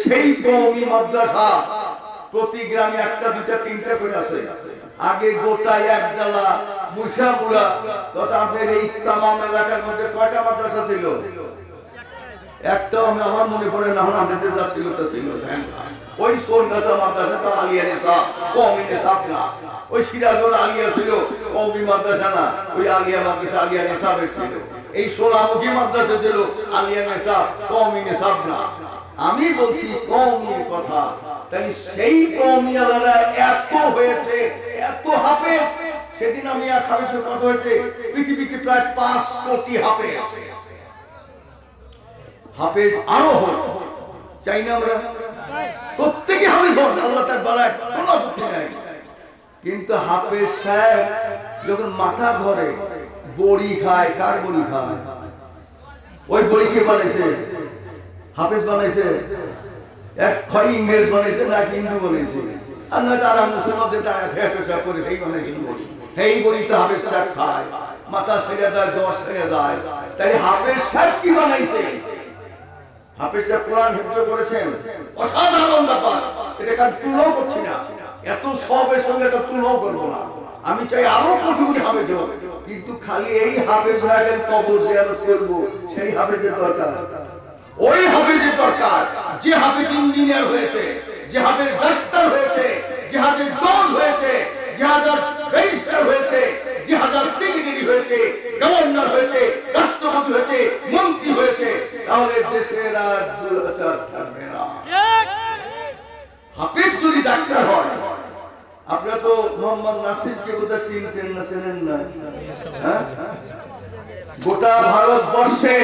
সেই কওমি মাদ্রাসা প্রতি গ্রামে একটা দুটা তিনটা করে আছে। আগে গোটা একডালা মুসামুরা তথা আপনার এই তামাম এলাকার মধ্যে কয়টা মাদ্রাসা ছিল? একটাও আমার মনে পড়ে না, আমাদের যা ছিল তা ছিল। ওই সোনগাছা মাদ্রাসা তো আলিয়া নিসাব, কওমি নিসাব না। ওই সিরাজুল আলিয়া ছিল কওমি মাদ্রাসা না, ওই আলিয়া মাদ্রাসা আলিয়া নিসাবের ছিল। এই সোনামুখী মাদ্রাসা ছিল আলিয়া নিসাব, কওমি নিসাব না। আমি বলছি কওমির কথা। তাই সেই কওমিয়ালারা এত হয়েছে, এত হাফেজ। সেদিন আমি এক হাফেজের কথা হয়েছে, পৃথিবীতে প্রায় 5 কোটি হাফেজ। হাফেজ আরো হোক চাই না আমরা, প্রত্যেকে হাফেজ হোক, আল্লাহ তার বালায় কোনো আপত্তি নাই। কিন্তু হাফেজ সাহেব যখন মাথা ধরে বড়ি খায়, কার বড়ি খায়? ওই বড়ি কে বানাইছে? হাফেজ বানাইছে? এক হয় ইংরেজ বানাইছে না হিন্দু বানাইছে? আর নয় তারা মুসলমানদের তারা থেয়াটা করে সেই বানাইছে বড়ি। এই বড়ি তো হাফেজ সাহেব খায়, মাথা ছেড়ে যায়, জ্বর ছেড়ে যায়। তাই হাফেজ সাহেব কি বানাইছে? হাফেজ সাহেব কোরআন হিফজ করেছেন, অসাধারণ ব্যাপার। এটা কার তুলনাও করছি না, এত সবের সঙ্গে এটা তুলনাও করবো না। আমি চাই আরো কোটি কোটি হাফেজ হোক, কিন্তু খালি এই হাফেজ সাহেবের কবর জিয়ারত করবো সেই হাফেজের দরকার। ওই হাফেজের দরকার যে হাফেজ ইঞ্জিনিয়ার হয়েছে, যে হাফেজ ডাক্তার হয়েছে, যে হাফেজ জজ হয়েছে, যে হাজার রেজিস্ট্রার হয়েছে, যে হাজার সেক্রেটারি হয়েছে, গভর্নর হয়েছে, রাষ্ট্রপতি হয়েছে, মন্ত্রী হয়েছে। তাহলে দেশের আর দুরাচার থাকবে না। হাফেজ যদি ডাক্তার হয়, আপনারা তো মোহাম্মদ নাসিরকে বোধহয় চিনতেন না, চেনেন না? গোটা ভারতবর্ষে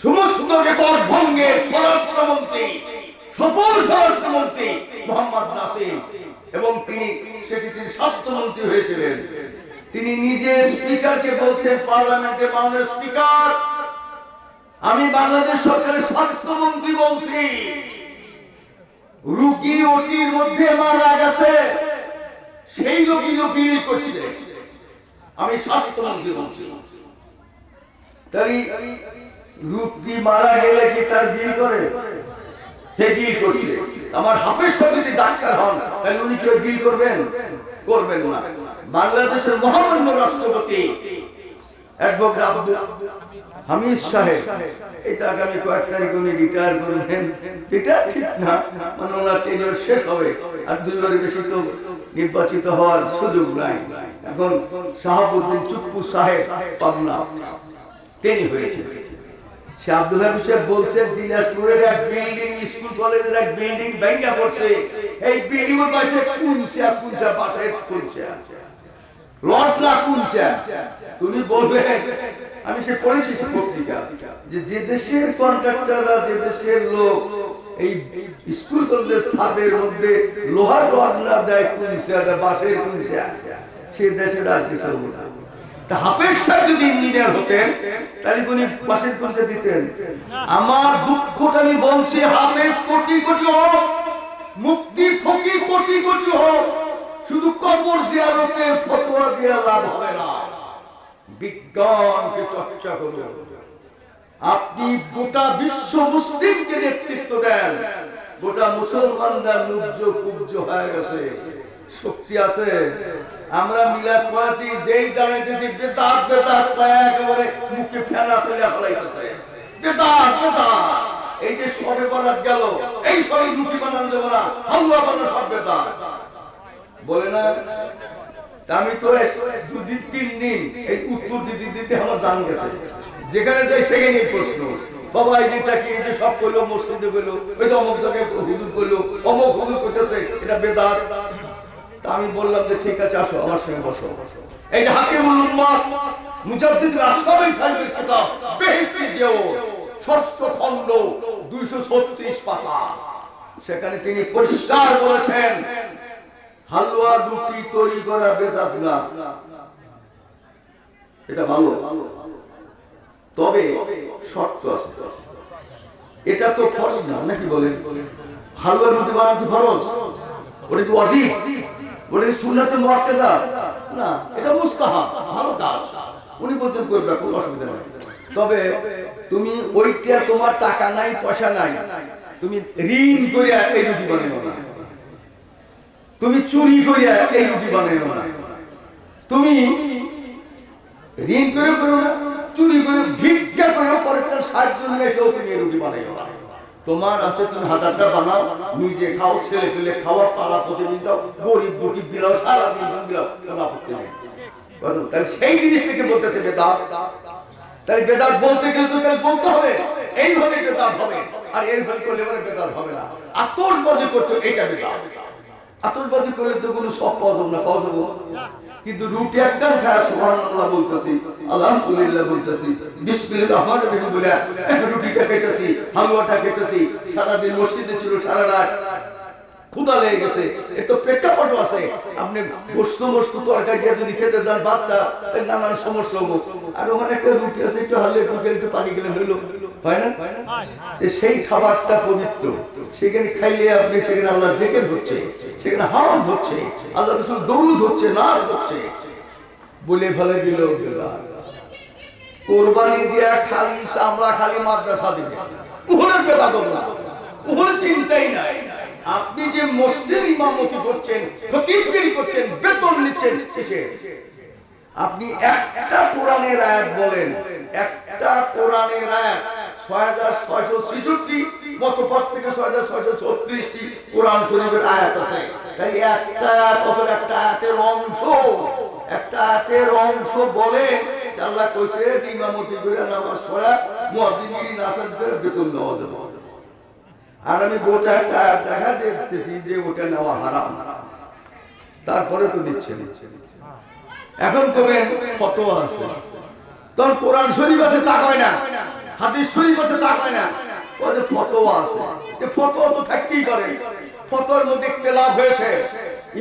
সমস্ত রেকর্ড ভঙ্গের স্বরাষ্ট্রমন্ত্রী, সফল স্বরাষ্ট্রমন্ত্রী মোহাম্মদ নাসির, এবং তিনি শেষে তিনি স্বাস্থ্যমন্ত্রী হয়েছিলেন। তিনি নিজে স্পিকারকে বলছেন পার্লামেন্টে, মাননীয় স্পিকার, আমি বাংলাদেশ সরকারের স্বাস্থ্যমন্ত্রী বলছি, রোগী ওটির মধ্যে মারা গেছে, সেই রোগীর বিল করছে, আমি স্বাস্থ্যমন্ত্রী বলছি। তাই রোগী মারা গেলে কি তার বিল করে? হে বিল করছে। আমার হাফেজ সাহেব যদি ডাক্তার হন, তাহলে উনি কি বিল করবেন? করবেন না। বাংলাদেশের মহামান্য রাষ্ট্রপতি অ্যাডভোকেট আব্দুল হামিদ সাহেব, এটা আগামী কয়েক তারিখ উনি রিটায়ার করবেন। রিটায়ার ঠিক না, মানে ওনার টেনিয়র শেষ হবে, আর 2 বারের বেশি তো নির্বাচিত হওয়ার সুযোগ নাই। এখন শাহাবুদ্দিন চুপ্পু সাহেব পাবনা তিনি হয়েছে। সে আব্দুল হামিদ সাহেব বলছেন দিনাজপুরের এক বিল্ডিং, স্কুল কলেজের এক বিল্ডিং ভেঙে পড়ছে। এই বিল্ডিং এর পাশে কুনসা বাসের কুনসা, রড না কুনসা। তুমি বলবে, আমি সে পড়েছি পত্রিকা, যে দেশের কন্ট্রাক্টররা, যে দেশের লোক এই স্কুল কলেজের ছাদের মধ্যে লোহার রড না দেয় কুনসা, বাসের কুনসা, সে দেশের আর কিছু না। তা হাফেজ সাহেব যদি ইঞ্জিনিয়ার হতেন, তাহলে উনি বাসের কুনসা দিতেন। আমার দুঃখটা আমি বলছি, হাফেজ কোটি কোটি হোক, মুক্তি ফকির কোটি কোটি হোক, শুধু কবর জিয়ারতে ফতোয়া দিয়ে লাভ হবে না। বিজ্ঞানকে চর্চা করুন। আপনি গোটা বিশ্ব মুসলিমকে নেতৃত্ব দেন, গোটা মুসলমানরা লুব্জ কুব্জ হয়ে গেছে, শক্তি আছে। আমরা মিলাদ পড়াতে যেই দাঁড়াইতেছি বেদাত বেদাত পায়, একেবারে মুখে ফেনা তুলে ফেলাইতেছে, বেদাত বেদাত। এই যে সবে বরাত গেল, এই সবে রুটি বানানো যাবে না, হালুয়া বানানো সব বেদাত বলে না। আমি তো 2 দিন 3 দিন এই উত্তর দিতে আমার জান গেছে, যেখানে যাই সেখানেই প্রশ্ন। বাবা এই যেটা কি, এই যে সব কইলো মসজিদে কইলো, ওই যে অমুক জায়গায় হুজুর কইলো, অমুক হুজুর কইতেছে এটা বেদাত। তা আমি বললাম যে ঠিক আছে, আসো আমার সঙ্গে বসো। এই যে হাকিমুল উম্মাহ মুজাদ্দিদ আশরাফি সাহেবের কিতাব বেহেশতি দেও, 6ষ্ঠ খণ্ড 236 পাতা, সেখানে তিনি পরিষ্কার বলেছেন হালুয়া রুটি তৈরি করা বেদাত না। এটা ভালো, তবে শর্ত আছে। এটা তো ফরজ না, নাকি বলেন? হালুয়া রুটি বানানো কি ফরজ? ওটা কি ওয়াজিব? ওটা কি সুন্নাতে মুআক্কাদা? না, এটা মুস্তাহাব, ভালো কাজ। উনি বলছেন করবে, কোনো অসুবিধা নেই। তবে তুমি ওইটা তোমার টাকা নাই পয়সা নাই, তুমি ঋণ করিয়া এই রুটি বানাইও না, তুমি চুরি করিয়া এই রুটি বানাইও না, তুমি ঋণ করে করো না, চুরি করে ভিক্ষা করে পরে তার সাহায্য নিয়ে এসেও তুমি এই রুটি বানাইও না। তোমার আছে তুমি 1000টা বানাও, নিজে খাও, ছেলে পেলে খাওয়া, পাড়া প্রতিবেশী দাও, গরিব দুঃখী বিলাও, সারাদিন বিলাও, কোনো আপত্তি নেই। তাহলে সেই জিনিস থেকে বলতেছে বেদাত। তাই বেদাত বলতে গেলে তো তাই বলতে হবে এইভাবে বেদাত হবে, আর এইভাবে করলে পরে বেদাত হবে না। আতশবাজি করছো এটা বেদাত। আতশবাজি করলে তো কোনো সব পাওয়া যাবে না, পাওয়া যাবে কিন্তু রুটি একদম খায় সুবহানাল্লাহ বলতেছি, আলহামদুলিল্লাহ বলতেছি, বিসমিল্লাহির রহমানির রহিম বলে রুটিটা খেতেছি, হালুয়াটা খেতেছি, সারাদিন মসজিদে ছিল, সারা রাত ক্ষুধা লেগে গেছে, একটু প্রেক্ষাপট আছে, আপনি গোশত মস্ত তরকারি দিয়ে যদি খেতে যান ভাতটা, নানান সমস্যা হবো। আর ওখানে একটা রুটি আছে, একটু হালুয়া একটু পানি গেলে হইলো, হয় না? সেই খাবারটা পবিত্র, সেখানে খাইলে আপনি সেখানে আল্লাহ জিকির হচ্ছে, সেখানে হামদ হচ্ছে, আল্লাহ রাসূল দরুদ হচ্ছে, নাত হচ্ছে, বলে ফেলে দিল কোরবানি দিয়া খালি চামড়া, খালি মাদ্রাসা দিবে, ওখানে বেদাত না, ওখানে চিন্তাই নাই। আপনি যে মসজিদে ইমামতি করছেন, খতিবগিরি করছেন, বেতন নিচ্ছেন, আপনি একটা কোরআনের আয়াত বলেন, একটা কোরআনের আয়াত 6666 মতো পর থেকে 6636টি কোরআন শরীফের আয়াত আছে। তাই একটা আয়াত অথবা একটা আয়াতের অংশ, একটা আয়াতের অংশ বলে আল্লাহ কইছে যে ইমামতি করে নামাজ পড়া মুয়াজ্জিনগিরি নাসাদ করে বেতন দেওয়া যাবে। আর আমি গোটা একটা দেখা দেখতেছি যে ওটা নেওয়া হারাম, তারপরে তো নিচ্ছে। এখন কবে ফতোয়া আছে, তখন কোরআন শরীফ আছে তা কয় না, হাদিস শরীফ আছে তা কয় না, ওদের ফতোয়া আছে। ফতোয়া তো থাকতেই পারে, ফতোয়ার মধ্যে ইখতিলাফ হয়েছে।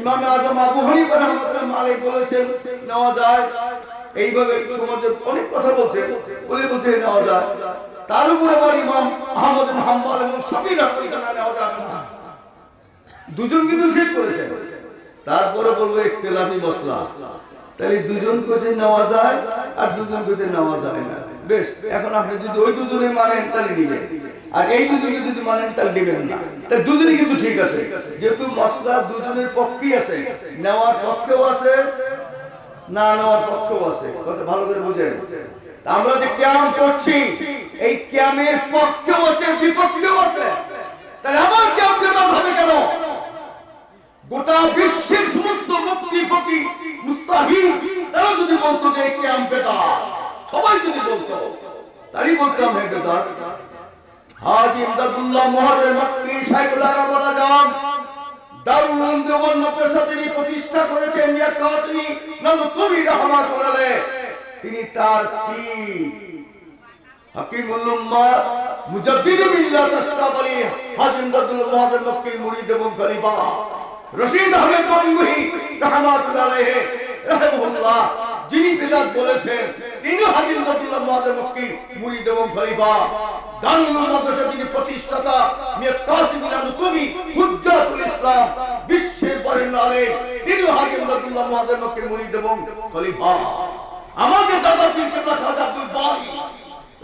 ইমাম আজম আবু হানিফা রাহমাতুল্লাহ মালিক বলেছেন নেওয়া যায়, এইভাবে সমাজের অনেক কথা বলছে, বলছে নেওয়া যায়। তার উপর আবার ইমাম আহমদ বিন হাম্বল এবং শাফিঈ রাহমাতুল্লাহ নেওয়া যাবে না, দুজন কিন্তু নিষেধ করেছেন। তারপরে বলবো ইখতিলাফি মাসলা, তাহলে দুজন কোসে নেওয়া যায় আর দুজন কোসে নেওয়া যায় না। বেশ, এখন আপনি যদি ওই দুজনে মানেন তাহলে নেবেন, আর এই দুজনে যদি মানেন তাহলে নেবেন না। তাহলে দুজনে কিন্তু ঠিক আছে, যেহেতু মাসলা দুজনের পক্ষেই আছে, নেওয়ার পক্ষেও আছে, না নেওয়ার পক্ষেও আছে। কথা ভালো করে বুঝেন। আমরা যে কিয়াম করছি, এই কিয়ামের পক্ষেও আছে, বিপক্ষেও আছে। তাহলে আমার কিয়াম কেমন হবে কেন? গোটা বিশ্বের সমস্ত মুফতি ফকিহ মুস্তাহিদ তারা যদি বলতো যে কিয়াম বেদাত, সবাই যদি বলতো, তাই বলতাম হে বেদাত। হাজী ইমদাদুল্লাহ মুহাজির মক্কি শাইখুল আরব বলা যান, দারুল উলুম দেওবন্দ মাদ্রাসা তিনি প্রতিষ্ঠা করেছেন মিয়া কাসিমি নানুতুবি রাহমাতুল্লাহ আলাইহি। তিনি তার পীর হাকিমুল উম্মাহ মুজাদ্দিদ মিল্লাত আশরাফ আলী হাজী ইমদাদুল্লাহ মুহাজির মক্কির মুরিদ এবং খলিফা রশিদ আহমেদ গঙ্গুহি রাহমাতুল্লাহ আলাইহি রাহিমাহুল্লাহ, যিনি বিদআত বলেছেন, তিনি হাজী ইমদাদুল্লাহ মুহাজির মক্কির মুরিদ এবং খলিফা। দারুল উলুম মাদ্রাসা তিনি প্রতিষ্ঠাতা মিয়া কাসিম নানুতুবি হুজ্জাতুল ইসলাম, বিশ্বের বরেণ্য আলেম, তিনি হাজী ইমদাদুল্লাহ মুহাজির মক্কির মুরিদ এবং খলিফা। আমাদের দাদা পীর কেবলা খাজা আব্দুল বারী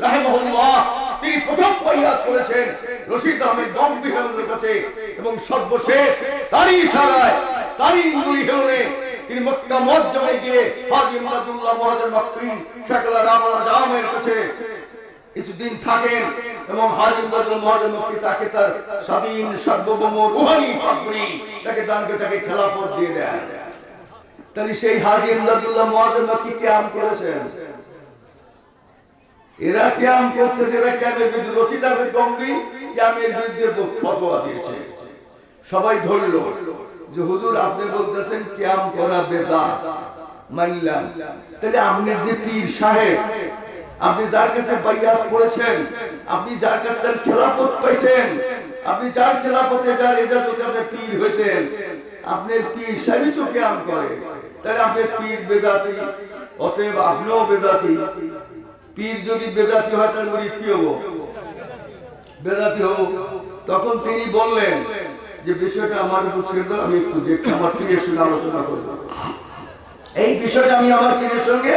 রাহিমাহুল্লাহ, তিনি প্রথম বাইয়াত করেছেন রশিদ আহমেদ গঙ্গুহির কাছে, এবং সর্বশেষ তারই ইশারায়, তারই ইঙ্গিতে তিনি মক্কা মুআজ্জামে গিয়ে হাজী ইমদাদুল্লাহ মুহাজির মক্কি শাকলা রামাল জামের কাছে কিছুদিন থাকেন, এবং হাজী ইমদাদুল্লাহ মুহাজির মক্কি তাকে তার স্বাধীন সার্বভৌম রূহানি পাগড়ি তাকে দান করে তাকে খেলাফত দিয়ে দেন। তাহলে সেই হাজী ইমদাদুল্লাহ মুহাজির মক্কি কিয়াম করেছেন, এরা কিয়াম করতেছে, এরা কিয়ামের বিরুদ্ধে রশিদ আহমেদ গঙ্গুহি কিয়ামের বিরুদ্ধে ফতোয়া দিয়েছে। সবাই ধরলো যে হুজুর আপনি বলতেছেন কিয়াম করা বেদাত, মানলাম। তাহলে আপনার যে পীর সাহেব, আপনি যার কাছে বাইয়াত করেছেন, আপনি যার কাছ থেকে খেলাফত পাইছেন, আপনি যার খেলাফতে যার ইজাজতে আপনি পীর হয়েছেন, আপনার পীর সাহেবই তো কিয়াম করে, তাহলে আপনার পীর বেদাতি, অতএব আপনিও বেদাতি। পীর যদি বেদাতি হয় তার মুরিদ কি হবো? বেদাতি হবো। তখন তিনি বললেন যে বিষয়টা আমার উপর ছেড়ে দাও, আমি একটু দেখি, আমার পীরের সঙ্গে আলোচনা করবো, এই বিষয়টা আমি আমার পীরের সঙ্গে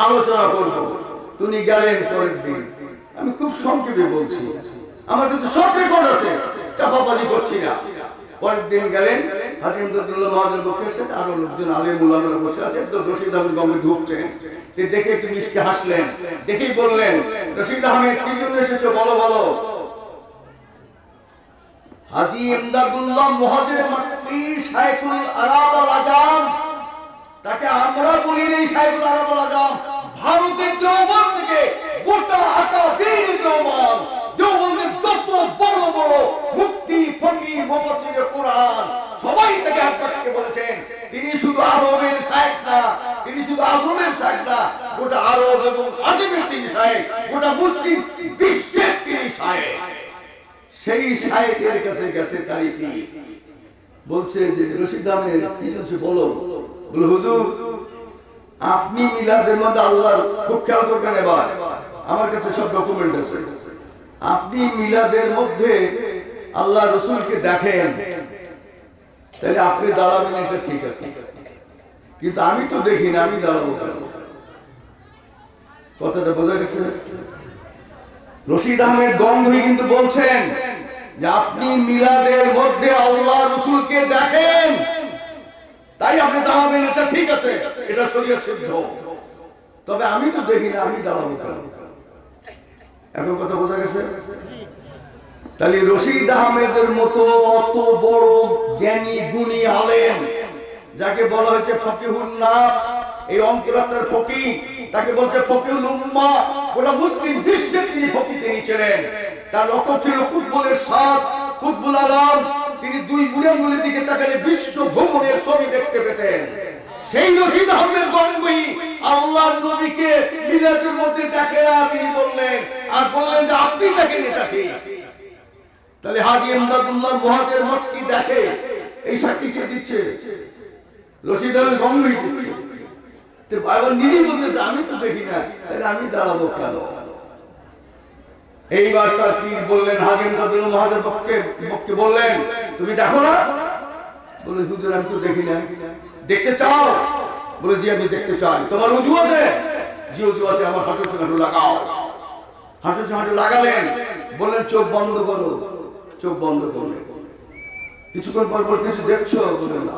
আলোচনা করবো। তিনি গেলেন পরের দিন। আমি খুব সংক্ষেপে বলছি, আমার কাছে সব রেকর্ড আছে, চাপাবাজি করছি না। পরের দিন গেলেন হাজী ইমদাদুল্লাহ মহাজের পক্ষে সাথে আরো লোকজন আলেম উলামারা বসে আছে। তো রশিদ আহমেদ গঙ্গে ঢুকছেন, দেখে একটু মিষ্টি হাসলেন, দেখেই বললেন, রশিদ আহমেদ কি জন্য এসেছো বলো বলো। হাজী ইমদাদুল্লাহ মহাজের মাটি শাইখুল আরব আল আজম, তাকে আমরা বলি নেই শাইখুল আরব আল আজম, ভারতের দেওবন্দ থেকে গোটা আকাবির দেওবন্দ, দেওবন্দের যত বড় বড় মুফতি ফকিহ মুফাসসির কোরআন সবাই তাকে আত্মসাৎ বলেছেন। তিনি শুধু আরবের শাইখ না, তিনি শুধু আজমের শাইখ না, গোটা আরব এবং আজমের তিনি শাইখ, গোটা মুসলিম বিশ্বের তিনি শাইখ। সেই শাইখের কাছে গেছে তাই কি বলছে যে রশিদ আহমেদ কি বলছে বলো। বলে হুজুর আপনি মিলাদের মধ্যে আল্লাহর খুব খেয়াল করবেন, এবার আমার কাছে সব ডকুমেন্ট আছে, আপনি মিলাদের মধ্যে আল্লাহ রসুলকে দেখেন, তাহলে আপনি দাঁড়াবেন, এটা ঠিক আছে, কিন্তু আমি তো দেখি না, আমি দাঁড়াবো কেন? কথাটা বোঝা গেছে? রশিদ আহমেদ গঙ্গোহী কিন্তু বলছেন যে আপনি মিলাদের মধ্যে আল্লাহ রসুলকে দেখেন, তাই আপনি দাঁড়াবেন, এটা ঠিক আছে, এটা শরীয়ত সিদ্ধ, তবে আমি তো দেখি না, আমি দাঁড়াবো কেন? এখন কথা বোঝা গেছে? তাহলে রশিদ আহমেদের মতো অত বড় জ্ঞানী গুণী আলেম, যাকে বলা হয়েছে ফকিহুন নাস, এই অন্তরাত্মার ফকিহ, তাকে বলছে ফকিহুল উম্মাহ, ওটা মুসলিম বিশ্বের তিনি ফকিহ তিনি ছিলেন। তার লক্ষ্য ছিল কুতুবুলের সাথ, কুতুবুল আলম, তিনি দুই বুড়ে আঙ্গুলের দিকে তাকালে বিশ্ব ভ্রমণের ছবি দেখতে পেতেন। সেই রশিদ আহমেদ গঙ্গোহী আল্লাহর নবীকে মিলাদের মধ্যে দেখে না, তিনি বললেন, আর বললেন যে আপনি দেখেন, এটা ঠিক। তাহলে হাজী ইমদাদুল্লাহ মহাজের মক্কি দেখে, এই সাক্ষী কে দিচ্ছে? রশিদ আহমেদ গঙ্গোহী দিচ্ছে। তো বাবা নিজেই বলতেছে আমি তো দেখি না, তাহলে আমি দাঁড়াবো কেন? এইবার তার পীর বললেন, হাজী ইমদাদুল্লাহ মহাজের পক্ষে বললেন, তুমি দেখো না? বলে হুজুর আমি তো দেখি না। দেখতে চাও? বলে জি আমি দেখতে চাই। তোমার উজু আছে? জি উজু আছে। আমার হাঁটু হাঁটু লাগাও। হাঁটু হাঁটু লাগালেন, বললেন চোখ বন্ধ করো। চোখ বন্ধ করলেন। কিছুক্ষণ পর কিছু দেখছো? বলে না।